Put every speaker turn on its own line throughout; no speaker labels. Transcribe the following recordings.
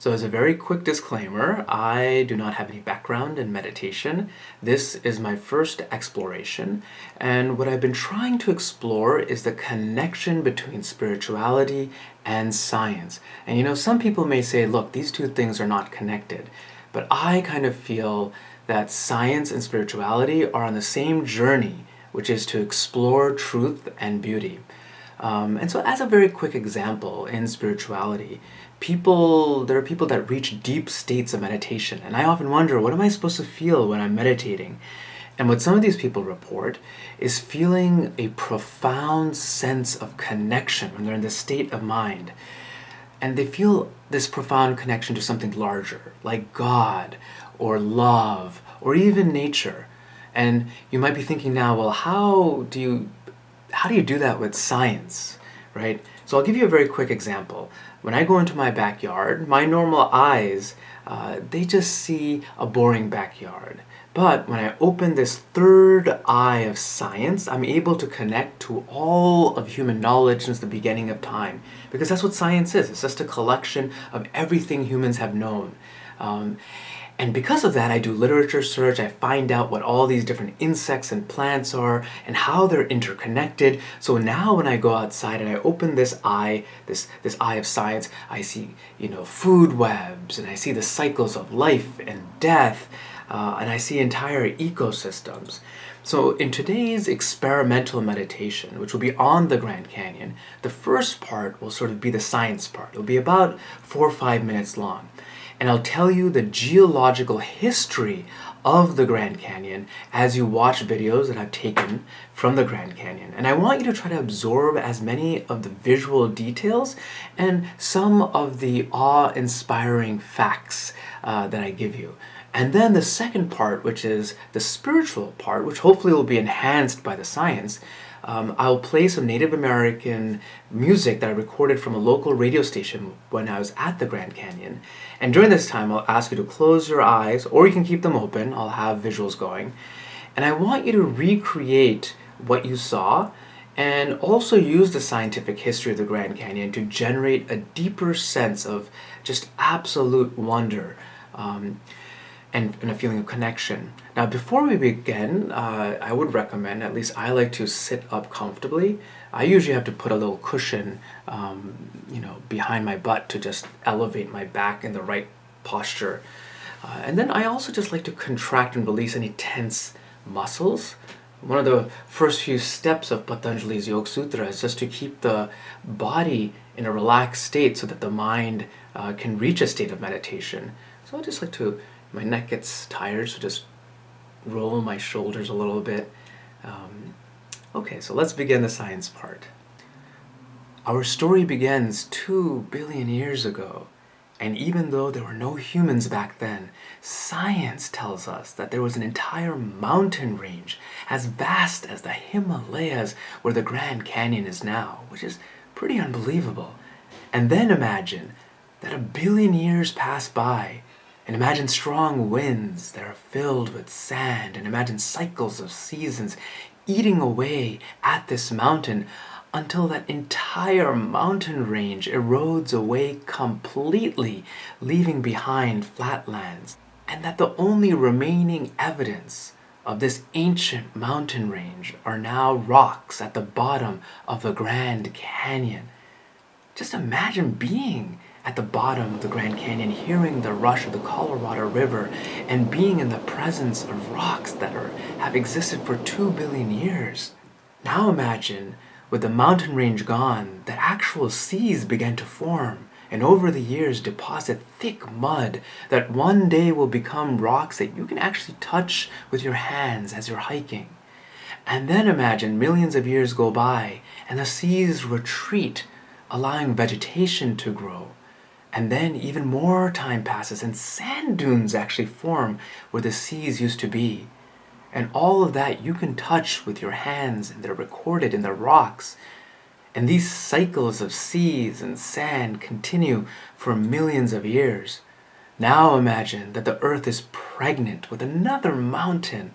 So as a very quick disclaimer, I do not have any background in meditation. This is my first exploration, and what I've been trying to explore is the connection between spirituality and science. And some people may say, look, these two things are not connected, but I kind of feel that science and spirituality are on the same journey, which is to explore truth and beauty. And so as a very quick example in spirituality, there are people that reach deep states of meditation. And I often wonder, what am I supposed to feel when I'm meditating? And what some of these people report is feeling a profound sense of connection when they're in this state of mind. And they feel this profound connection to something larger, like God, or love, or even nature. And you might be thinking now, well, how do you do that with science, right? So I'll give you a very quick example. When I go into my backyard, my normal eyes, they just see a boring backyard. But when I open this third eye of science, I'm able to connect to all of human knowledge since the beginning of time. Because that's what science is. It's just a collection of everything humans have known. And because of that, I do literature search, I find out what all these different insects and plants are and how they're interconnected. So now when I go outside and I open this eye, this eye of science, I see, food webs, and I see the cycles of life and death, and I see entire ecosystems. So in today's experimental meditation, which will be on the Grand Canyon, the first part will sort of be the science part. It'll be about 4 or 5 minutes long. And I'll tell you the geological history of the Grand Canyon as you watch videos that I've taken from the Grand Canyon. And I want you to try to absorb as many of the visual details and some of the awe-inspiring facts that I give you. And then the second part, which is the spiritual part, which hopefully will be enhanced by the science, I'll play some Native American music that I recorded from a local radio station when I was at the Grand Canyon. And during this time, I'll ask you to close your eyes, or you can keep them open. I'll have visuals going. And I want you to recreate what you saw and also use the scientific history of the Grand Canyon to generate a deeper sense of just absolute wonder. And a feeling of connection. Now, before we begin, I would recommend, at least I like to sit up comfortably. I usually have to put a little cushion, behind my butt to just elevate my back in the right posture. And then I also just like to contract and release any tense muscles. One of the first few steps of Patanjali's Yoga Sutra is just to keep the body in a relaxed state so that the mind can reach a state of meditation. So I just like to, my neck gets tired, so just roll my shoulders a little bit. Okay, so let's begin the science part. Our story begins 2 billion years ago, and even though there were no humans back then, science tells us that there was an entire mountain range as vast as the Himalayas where the Grand Canyon is now, which is pretty unbelievable. And then imagine that 1 billion years pass by, and imagine strong winds that are filled with sand, and imagine cycles of seasons eating away at this mountain until that entire mountain range erodes away completely, leaving behind flatlands. And that the only remaining evidence of this ancient mountain range are now rocks at the bottom of the Grand Canyon. Just imagine being at the bottom of the Grand Canyon, hearing the rush of the Colorado River, and being in the presence of rocks that have existed for 2 billion years. Now imagine, with the mountain range gone, that actual seas began to form, and over the years deposit thick mud that one day will become rocks that you can actually touch with your hands as you're hiking. And then imagine millions of years go by, and the seas retreat, allowing vegetation to grow. And then even more time passes and sand dunes actually form where the seas used to be. And all of that you can touch with your hands, and they're recorded in the rocks. And these cycles of seas and sand continue for millions of years. Now imagine that the earth is pregnant with another mountain.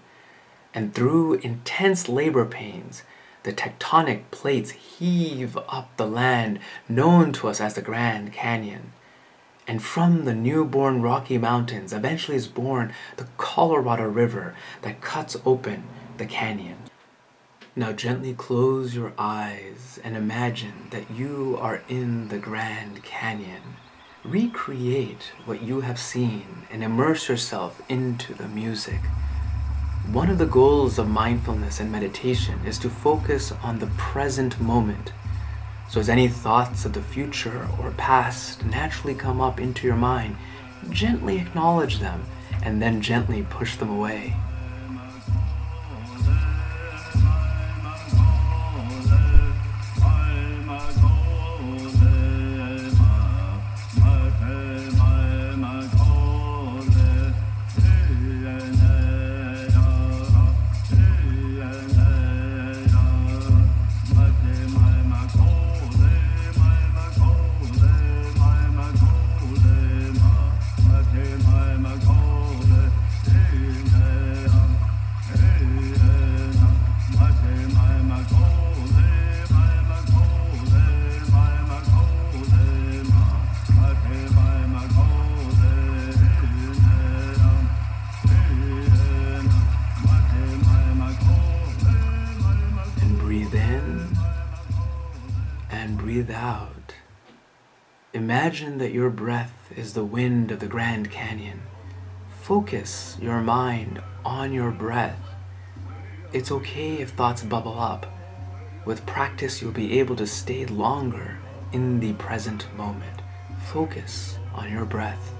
And through intense labor pains, the tectonic plates heave up the land known to us as the Grand Canyon. And from the newborn Rocky Mountains eventually is born the Colorado River that cuts open the canyon. Now gently close your eyes and imagine that you are in the Grand Canyon. Recreate what you have seen and immerse yourself into the music. One of the goals of mindfulness and meditation is to focus on the present moment. So as any thoughts of the future or past naturally come up into your mind, gently acknowledge them and then gently push them away. Breathe out. Imagine that your breath is the wind of the Grand Canyon. Focus your mind on your breath. It's okay if thoughts bubble up. With practice, you'll be able to stay longer in the present moment. Focus on your breath.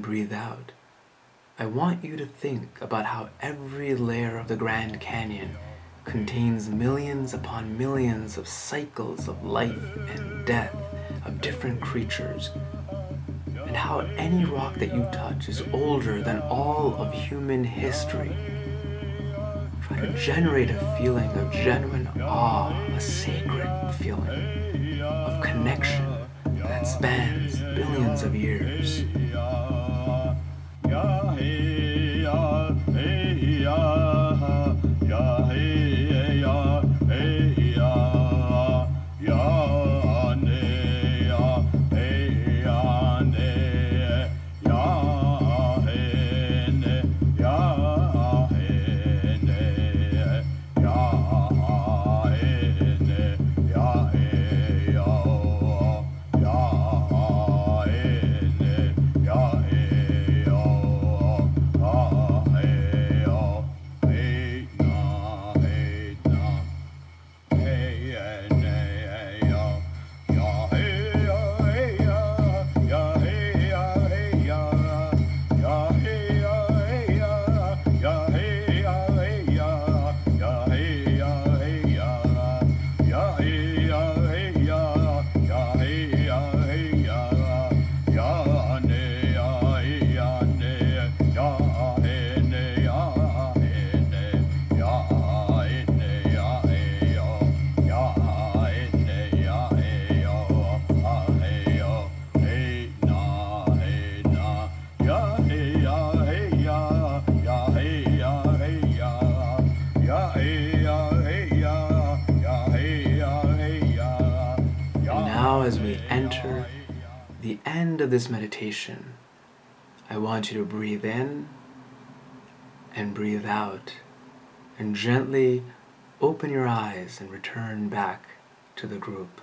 Breathe out. I want you to think about how every layer of the Grand Canyon contains millions upon millions of cycles of life and death of different creatures, and how any rock that you touch is older than all of human history. Try to generate a feeling of genuine awe, a sacred feeling of connection that spans billions of years.
Yeah.
end of this meditation, I want you to breathe in and breathe out, and gently open your eyes and return back to the group.